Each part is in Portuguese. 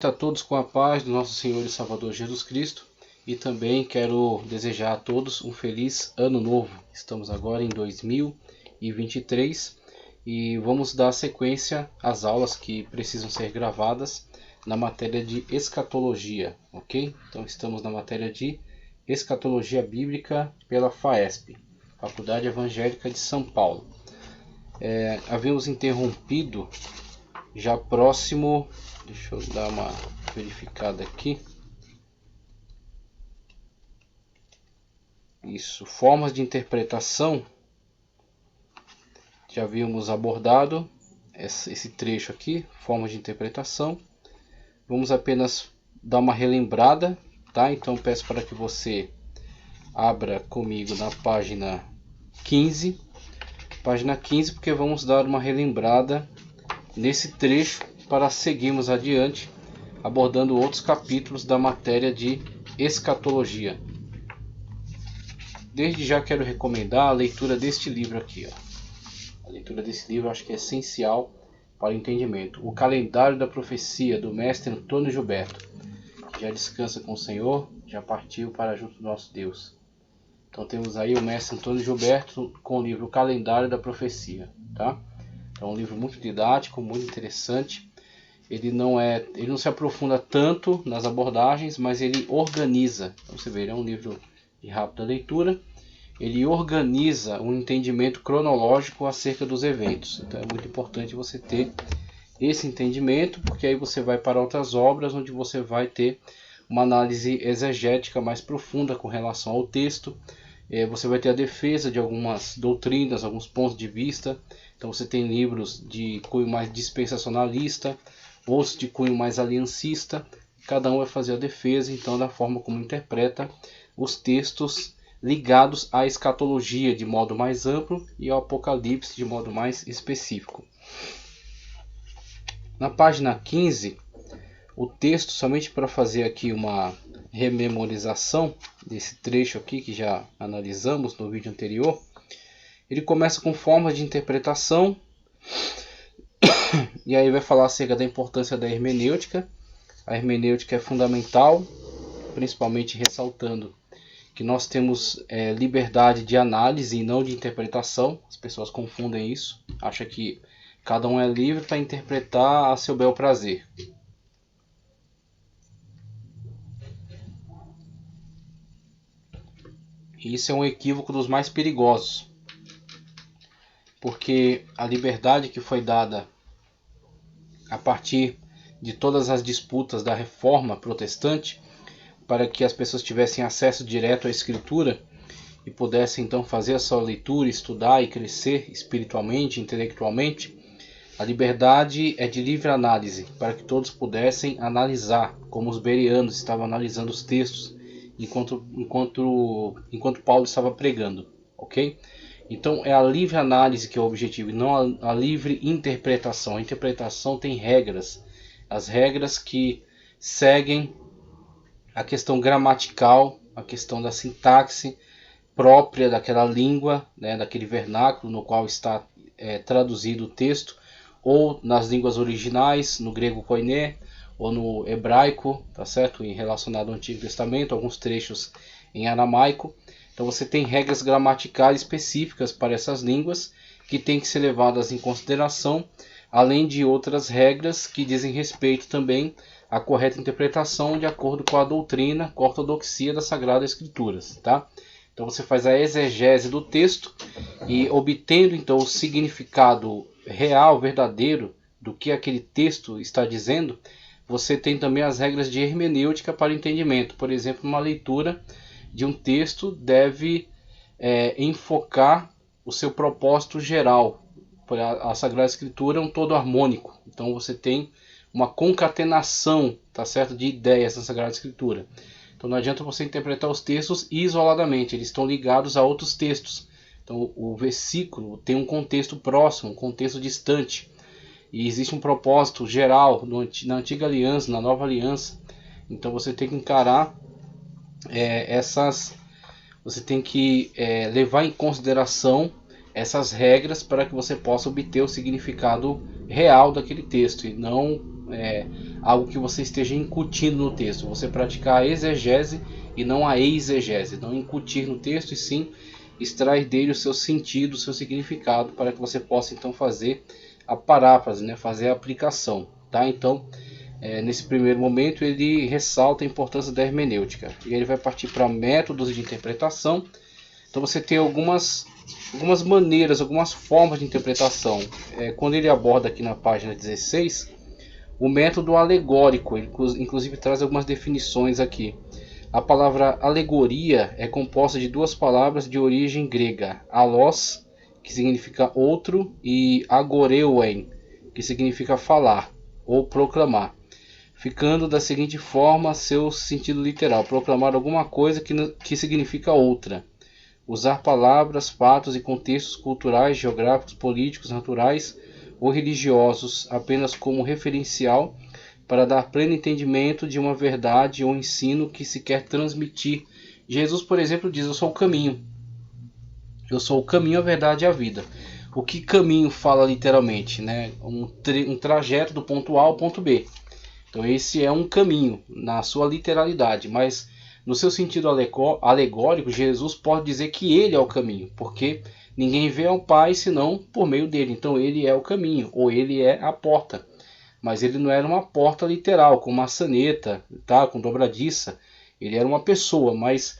A todos com a paz do nosso Senhor e Salvador Jesus Cristo, e também quero desejar a todos um feliz ano novo. Estamos agora em 2023 e vamos dar sequência às aulas que precisam ser gravadas na matéria de escatologia, ok? Então estamos na matéria de escatologia bíblica pela FAESP, Faculdade Evangélica de São Paulo. Havíamos interrompido já próximo. Deixa eu dar uma verificada aqui. Isso, formas de interpretação. Já havíamos abordado esse trecho aqui, formas de interpretação. Vamos apenas dar uma relembrada, tá? Então peço para que você abra comigo na página 15. Página 15, porque vamos dar uma relembrada nesse trecho para seguirmos adiante, abordando outros capítulos da matéria de escatologia. Desde já quero recomendar a leitura deste livro aqui. A leitura desse livro eu acho que é essencial para o entendimento. O Calendário da Profecia, do mestre Antônio Gilberto. Já descansa com o Senhor, já partiu para junto do nosso Deus. Então temos aí o mestre Antônio Gilberto com o livro O Calendário da Profecia. Tá? É um livro muito didático, muito interessante. Ele não se aprofunda tanto nas abordagens, mas ele organiza. Então você vê, ele é um livro de rápida leitura. Ele organiza um entendimento cronológico acerca dos eventos. Então é muito importante você ter esse entendimento, porque aí você vai para outras obras onde você vai ter uma análise exegética mais profunda com relação ao texto. Você vai ter a defesa de algumas doutrinas, alguns pontos de vista. Então você tem livros de cunho mais dispensacionalista, outros de cunho mais aliancista. Cada um vai fazer a defesa então da forma como interpreta os textos ligados à escatologia de modo mais amplo e ao Apocalipse de modo mais específico. Na página 15, o texto, somente para fazer aqui uma rememorização desse trecho aqui que já analisamos no vídeo anterior, ele começa com formas de interpretação. E aí vai falar acerca da importância da hermenêutica. A hermenêutica é fundamental, principalmente ressaltando que nós temos liberdade de análise e não de interpretação. As pessoas confundem isso, acham que cada um é livre para interpretar a seu bel prazer. E isso é um equívoco dos mais perigosos, porque a liberdade que foi dada a partir de todas as disputas da Reforma Protestante, para que as pessoas tivessem acesso direto à Escritura e pudessem então fazer a sua leitura, estudar e crescer espiritualmente, intelectualmente, a liberdade é de livre análise, para que todos pudessem analisar, como os bereanos estavam analisando os textos enquanto Paulo estava pregando, ok? Então é a livre análise que é o objetivo, e não a livre interpretação. A interpretação tem regras, as regras que seguem a questão gramatical, a questão da sintaxe própria daquela língua, né, daquele vernáculo no qual está traduzido o texto, ou nas línguas originais, no grego koiné, ou no hebraico, tá certo? Em relacionado ao Antigo Testamento, alguns trechos em aramaico. Então você tem regras gramaticais específicas para essas línguas que têm que ser levadas em consideração, além de outras regras que dizem respeito também à correta interpretação de acordo com a doutrina, com a ortodoxia das Sagradas Escrituras, tá? Então você faz a exegese do texto e, obtendo então o significado real, verdadeiro do que aquele texto está dizendo, você tem também as regras de hermenêutica para o entendimento. Por exemplo, uma leitura de um texto deve enfocar o seu propósito geral. A Sagrada Escritura é um todo harmônico. Então você tem uma concatenação, tá certo, de ideias na Sagrada Escritura. Então não adianta você interpretar os textos isoladamente, eles estão ligados a outros textos. Então o versículo tem um contexto próximo, um contexto distante. E existe um propósito geral na Antiga Aliança, na Nova Aliança. Então você tem que encarar você tem que levar em consideração essas regras para que você possa obter o significado real daquele texto e não algo que você esteja incutindo no texto. Você praticar a exegese e não a exegese. Não incutir no texto, e sim extrair dele o seu sentido, o seu significado, para que você possa então fazer a paráfrase, né? Fazer a aplicação. Tá? Então, nesse primeiro momento, ele ressalta a importância da hermenêutica. E ele vai partir para métodos de interpretação. Então você tem algumas maneiras, algumas formas de interpretação. Quando ele aborda aqui na página 16, o método alegórico, ele inclusive traz algumas definições aqui. A palavra alegoria é composta de duas palavras de origem grega, allos, que significa outro, e agoreuen, que significa falar ou proclamar, ficando da seguinte forma seu sentido literal: proclamar alguma coisa que significa outra. Usar palavras, fatos e contextos culturais, geográficos, políticos, naturais ou religiosos apenas como referencial para dar pleno entendimento de uma verdade ou ensino que se quer transmitir. Jesus, por exemplo, diz: eu sou o caminho. Eu sou o caminho, a verdade e a vida. O que caminho fala literalmente, né? Um trajeto do ponto A ao ponto B. Então esse é um caminho na sua literalidade, mas no seu sentido alegórico, Jesus pode dizer que ele é o caminho, porque ninguém vê ao Pai senão por meio dele. Então ele é o caminho, ou ele é a porta. Mas ele não era uma porta literal, com maçaneta, tá? Com dobradiça. Ele era uma pessoa, mas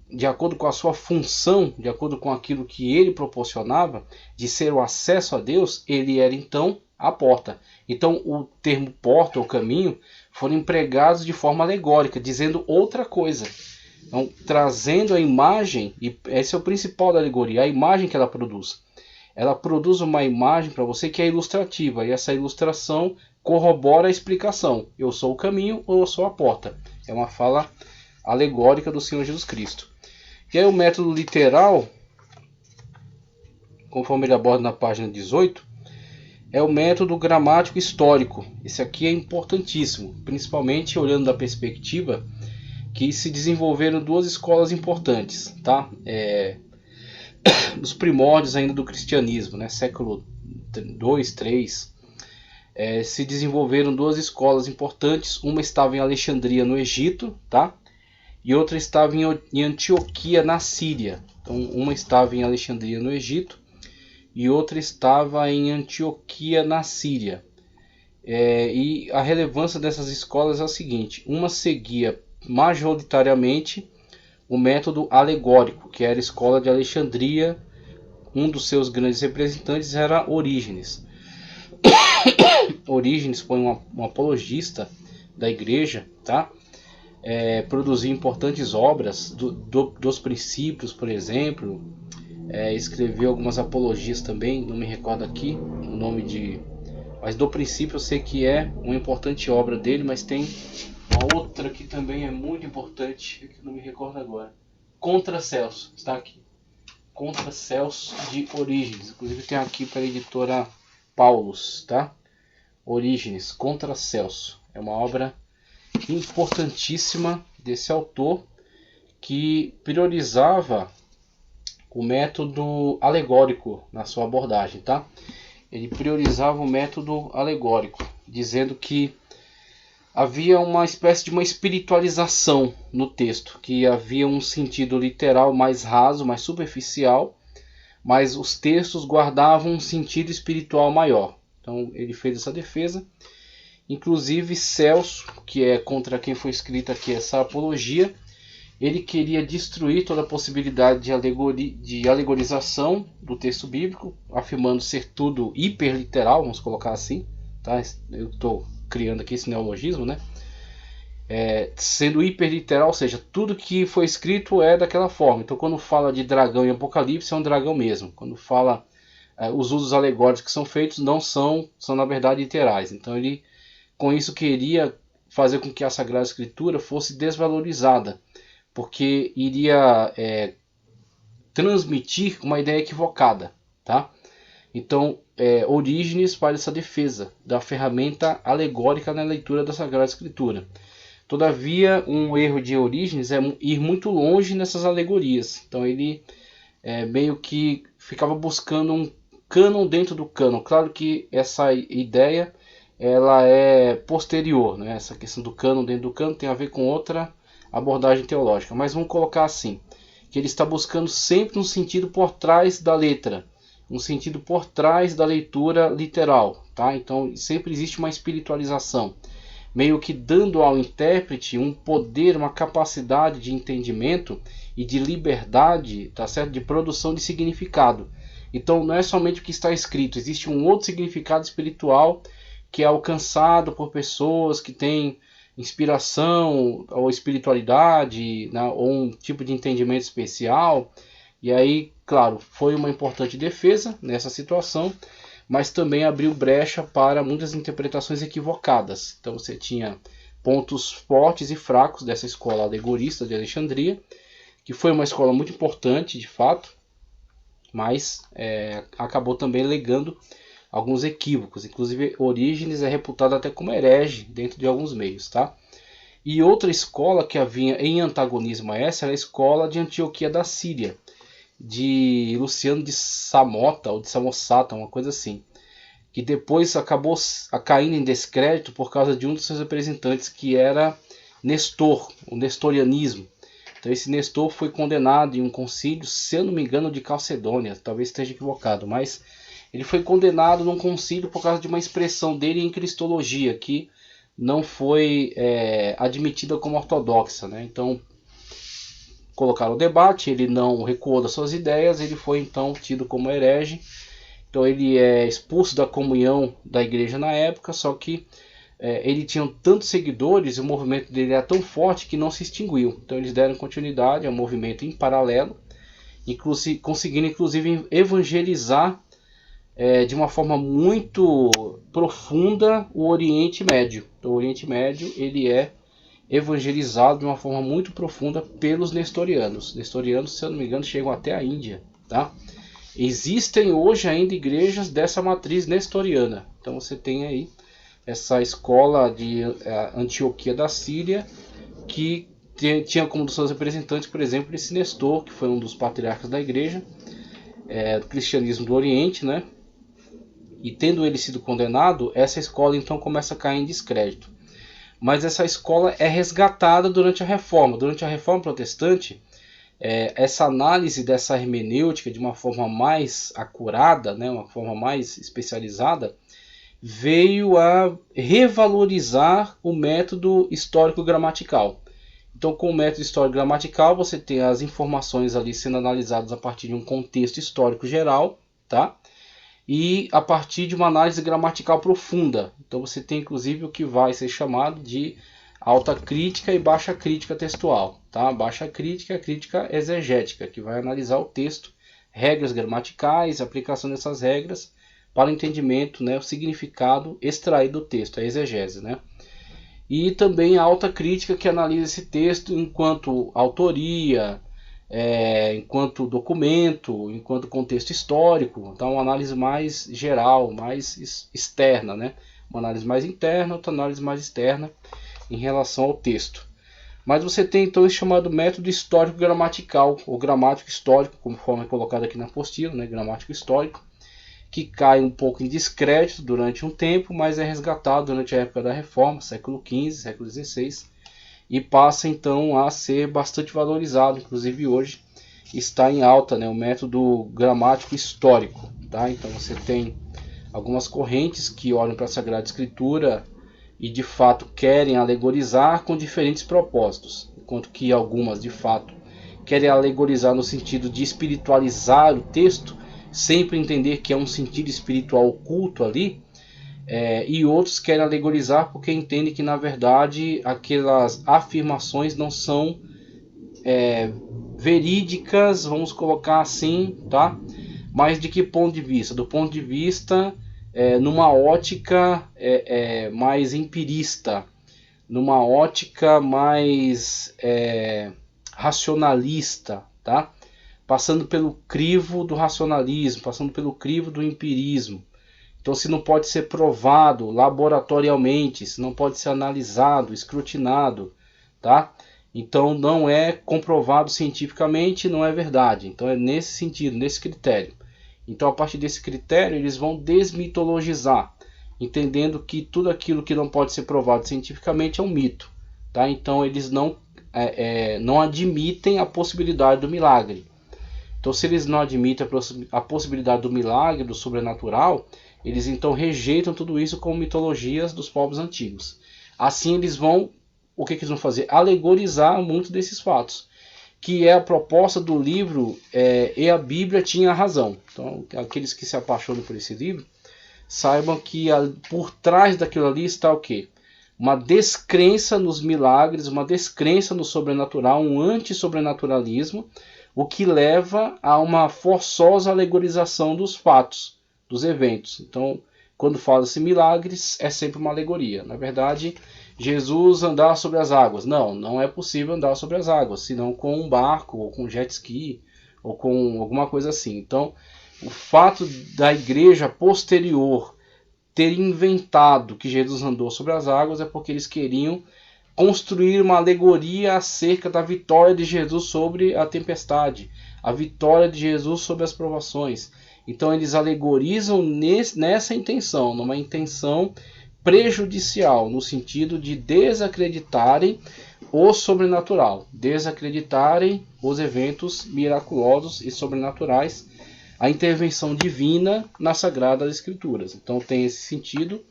de acordo com a sua função, de acordo com aquilo que ele proporcionava, de ser o acesso a Deus, ele era então a porta. Então o termo porta ou caminho foram empregados de forma alegórica, dizendo outra coisa. Então, trazendo a imagem, e esse é o principal da alegoria, a imagem que ela produz. Ela produz uma imagem para você que é ilustrativa, e essa ilustração corrobora a explicação. Eu sou o caminho ou eu sou a porta. É uma fala alegórica do Senhor Jesus Cristo. E aí o método literal, conforme ele aborda na página 18, é o método gramático histórico. Esse aqui é importantíssimo, principalmente olhando da perspectiva que se desenvolveram duas escolas importantes, tá? Dos primórdios ainda do cristianismo, né? Século 2, 3, se desenvolveram duas escolas importantes. Uma estava em Alexandria, no Egito, tá? E outra estava em Antioquia, na Síria. Então, uma estava em Alexandria, no Egito, e outra estava em Antioquia, na Síria. E a relevância dessas escolas é o seguinte: uma seguia majoritariamente o método alegórico, que era a escola de Alexandria. Um dos seus grandes representantes era Orígenes. Orígenes foi um apologista da igreja, tá? Produziu importantes obras dos princípios, por exemplo. Escreveu algumas apologias também, não me recordo aqui o nome de... Mas do princípio eu sei que é uma importante obra dele, mas tem uma outra que também é muito importante, que não me recordo agora. Contra Celso, está aqui. Contra Celso, de Orígenes. Inclusive tem aqui para a editora Paulus, tá? Orígenes, Contra Celso. É uma obra importantíssima desse autor, que priorizava o método alegórico na sua abordagem, tá? Ele priorizava o método alegórico, dizendo que havia uma espécie de uma espiritualização no texto, que havia um sentido literal mais raso, mais superficial, mas os textos guardavam um sentido espiritual maior. Então ele fez essa defesa. Inclusive Celso, que é contra quem foi escrita aqui essa apologia, ele queria destruir toda a possibilidade de alegorização do texto bíblico, afirmando ser tudo hiperliteral, vamos colocar assim, tá? Eu estou criando aqui esse neologismo, né? Sendo hiperliteral, ou seja, tudo que foi escrito é daquela forma. Então quando fala de dragão em Apocalipse, é um dragão mesmo. Quando fala os usos alegóricos que são feitos não são na verdade literais. Então ele com isso queria fazer com que a Sagrada Escritura fosse desvalorizada, porque iria transmitir uma ideia equivocada, tá? Então, Orígenes faz essa defesa da ferramenta alegórica na leitura da Sagrada Escritura. Todavia, um erro de Orígenes é ir muito longe nessas alegorias. Então, ele meio que ficava buscando um cânon dentro do cânon. Claro que essa ideia ela é posterior, né? Essa questão do cânon dentro do cânon tem a ver com outra abordagem teológica, mas vamos colocar assim, que ele está buscando sempre um sentido por trás da letra, um sentido por trás da leitura literal, tá? Então sempre existe uma espiritualização, meio que dando ao intérprete um poder, uma capacidade de entendimento e de liberdade, tá certo? De produção de significado. Então não é somente o que está escrito, existe um outro significado espiritual que é alcançado por pessoas que têm inspiração ou espiritualidade, né, ou um tipo de entendimento especial. E aí, claro, foi uma importante defesa nessa situação, mas também abriu brecha para muitas interpretações equivocadas. Então você tinha pontos fortes e fracos dessa escola alegorista de Alexandria, que foi uma escola muito importante de fato, mas acabou também legando alguns equívocos. Inclusive Orígenes é reputado até como herege dentro de alguns meios, tá? E outra escola que havia em antagonismo a essa era a escola de Antioquia da Síria, de Luciano de Samosata ou de Samosata, uma coisa assim, que depois acabou caindo em descrédito por causa de um dos seus representantes, que era Nestor, o nestorianismo. Então esse Nestor foi condenado em um concílio, se eu não me engano, de Calcedônia, talvez esteja equivocado, mas ele foi condenado num concílio por causa de uma expressão dele em cristologia, que não foi admitida como ortodoxa, né? Então colocaram o debate, ele não recuou das suas ideias, ele foi então tido como herege. Então ele é expulso da comunhão da igreja na época, só que ele tinha tantos seguidores e o movimento dele era tão forte que não se extinguiu. Então eles deram continuidade ao movimento em paralelo, conseguindo inclusive evangelizar de uma forma muito profunda o Oriente Médio. Então, o Oriente Médio ele é evangelizado de uma forma muito profunda pelos nestorianos. Nestorianos, se eu não me engano, chegam até a Índia, tá? Existem hoje ainda igrejas dessa matriz nestoriana. Então você tem aí essa escola de Antioquia da Síria, que tinha como dos seus representantes, por exemplo, esse Nestor, que foi um dos patriarcas da igreja, do cristianismo do Oriente, né? E tendo ele sido condenado, essa escola então começa a cair em descrédito. Mas essa escola é resgatada durante a Reforma. Durante a Reforma Protestante, essa análise dessa hermenêutica de uma forma mais acurada, né, uma forma mais especializada, veio a revalorizar o método histórico-gramatical. Então, com o método histórico-gramatical, você tem as informações ali sendo analisadas a partir de um contexto histórico geral, tá? E a partir de uma análise gramatical profunda. Então você tem inclusive o que vai ser chamado de alta crítica e baixa crítica textual. Tá? Baixa crítica é a crítica exegética, que vai analisar o texto, regras gramaticais, aplicação dessas regras para o entendimento, né, o significado extraído do texto, a exegese. Né? E também a alta crítica, que analisa esse texto enquanto autoria, enquanto documento, enquanto contexto histórico. Então uma análise mais geral, mais externa, né? Uma análise mais interna, outra análise mais externa em relação ao texto. Mas você tem então esse chamado método histórico gramatical, ou gramático histórico, conforme é colocado aqui na apostila, né? Gramático histórico, que cai um pouco em descrédito durante um tempo, mas é resgatado durante a época da Reforma, século XV, século XVI, e passa então a ser bastante valorizado, inclusive hoje está em alta, né, o método gramático histórico. Tá? Então você tem algumas correntes que olham para a Sagrada Escritura e de fato querem alegorizar com diferentes propósitos, enquanto que algumas de fato querem alegorizar no sentido de espiritualizar o texto, sempre entender que é um sentido espiritual oculto ali. E outros querem alegorizar porque entendem que na verdade aquelas afirmações não são verídicas, vamos colocar assim, tá? Mas de que ponto de vista? Do ponto de vista numa ótica mais empirista, numa ótica mais racionalista, tá? Passando pelo crivo do racionalismo, passando pelo crivo do empirismo. Então, se não pode ser provado laboratorialmente, se não pode ser analisado, escrutinado, tá? Então, não é comprovado cientificamente, não é verdade. Então, é nesse sentido, nesse critério. Então, a partir desse critério, eles vão desmitologizar. entendendo que tudo aquilo que não pode ser provado cientificamente é um mito, tá? Então eles não admitem a possibilidade do milagre. Então, se eles não admitem a possibilidade do milagre, do sobrenatural, eles então rejeitam tudo isso como mitologias dos povos antigos. Assim, eles vão, o que eles vão fazer? Alegorizar muito desses fatos, que é a proposta do livro E a Bíblia Tinha Razão. Então, aqueles que se apaixonam por esse livro, saibam que por trás daquilo ali está o quê? Uma descrença nos milagres, uma descrença no sobrenatural, um antissobrenaturalismo, o que leva a uma forçosa alegorização dos fatos, dos eventos. Então, quando fala-se milagres, é sempre uma alegoria. Na verdade, Jesus andar sobre as águas. Não, não é possível andar sobre as águas, senão com um barco, ou com jet ski, ou com alguma coisa assim. Então, o fato da igreja posterior ter inventado que Jesus andou sobre as águas é porque eles queriam construir uma alegoria acerca da vitória de Jesus sobre a tempestade, a vitória de Jesus sobre as provações. Então eles alegorizam nessa intenção, numa intenção prejudicial, no sentido de desacreditarem o sobrenatural, desacreditarem os eventos miraculosos e sobrenaturais, a intervenção divina nas Sagradas Escrituras. Então tem esse sentido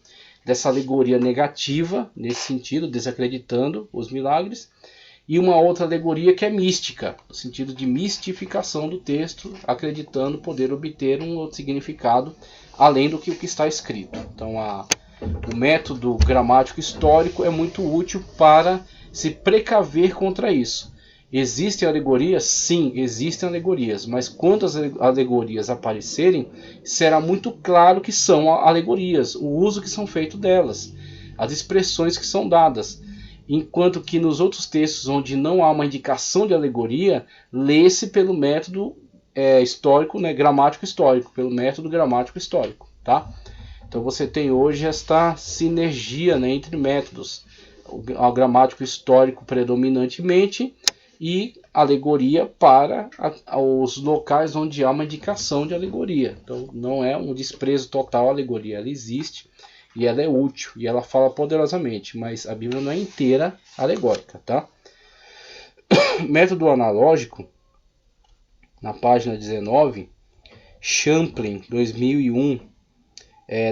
dessa alegoria negativa, nesse sentido, desacreditando os milagres, e uma outra alegoria que é mística, no sentido de mistificação do texto, acreditando poder obter um outro significado além do que o que está escrito. Então o método gramático histórico é muito útil para se precaver contra isso. Existem alegorias? Sim, existem alegorias, mas quando as alegorias aparecerem, será muito claro que são alegorias, o uso que são feito delas, as expressões que são dadas. Enquanto que nos outros textos onde não há uma indicação de alegoria, lê-se pelo método histórico, né, gramático histórico, pelo método gramático histórico, tá? Então você tem hoje esta sinergia, né, entre métodos, o gramático histórico predominantemente e alegoria para os locais onde há uma indicação de alegoria. Então não é um desprezo total à alegoria, ela existe e ela é útil e ela fala poderosamente, mas a Bíblia não é inteira alegórica, tá? Método analógico, na página 19, Champlin, 2001,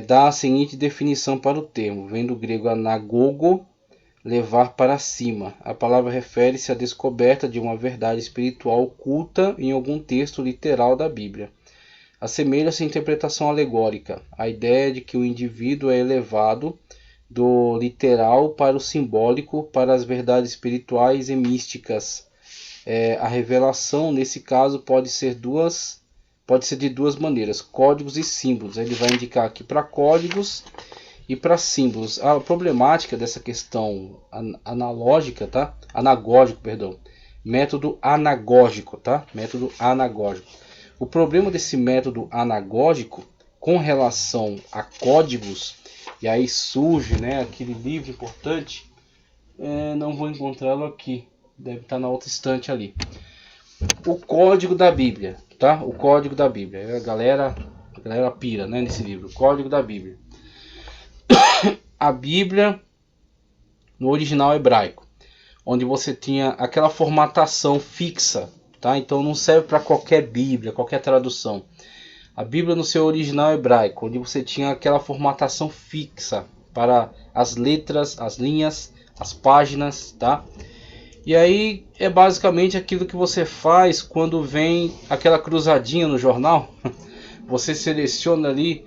dá a seguinte definição para o termo, vem do grego anagogo, levar para cima. A palavra refere-se à descoberta de uma verdade espiritual oculta em algum texto literal da Bíblia. Assemelha-se à interpretação alegórica, a ideia de que o indivíduo é elevado do literal para o simbólico, para as verdades espirituais e místicas. A revelação, nesse caso, pode ser de duas maneiras, códigos e símbolos. Ele vai indicar aqui para códigos e para símbolos. A problemática dessa questão analógica, tá? Anagógico, perdão. Método anagógico, tá? Método anagógico. O problema desse método anagógico com relação a códigos, e aí surge, né, aquele livro importante, não vou encontrá-lo aqui, deve estar na outra estante ali. O código da Bíblia, tá? O código da Bíblia. A galera pira, né, nesse livro. O código da Bíblia. A Bíblia no original hebraico, onde você tinha aquela formatação fixa, tá? Então não serve para qualquer Bíblia, qualquer tradução. A Bíblia no seu original hebraico, onde você tinha aquela formatação fixa para as letras, as linhas, as páginas, tá? E aí é basicamente aquilo que você faz quando vem aquela cruzadinha no jornal. Você seleciona ali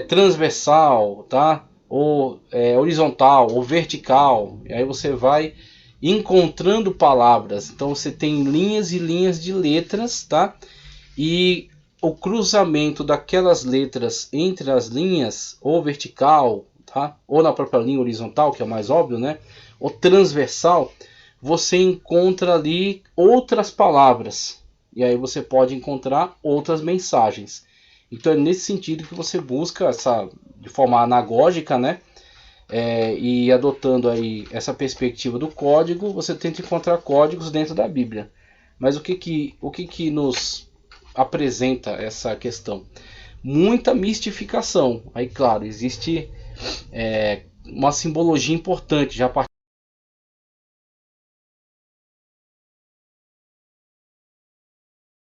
transversal, tá? Ou horizontal, ou vertical. E aí você vai encontrando palavras. Então você tem linhas e linhas de letras, tá? E o cruzamento daquelas letras entre as linhas, ou vertical, tá? Ou na própria linha horizontal, que é o mais óbvio, né? Ou transversal, você encontra ali outras palavras. E aí você pode encontrar outras mensagens. Então é nesse sentido que você busca de forma anagógica, né? E adotando aí essa perspectiva do código, você tenta encontrar códigos dentro da Bíblia. Mas o que nos apresenta essa questão? muita mistificação. Aí, claro, existe uma simbologia importante já a partir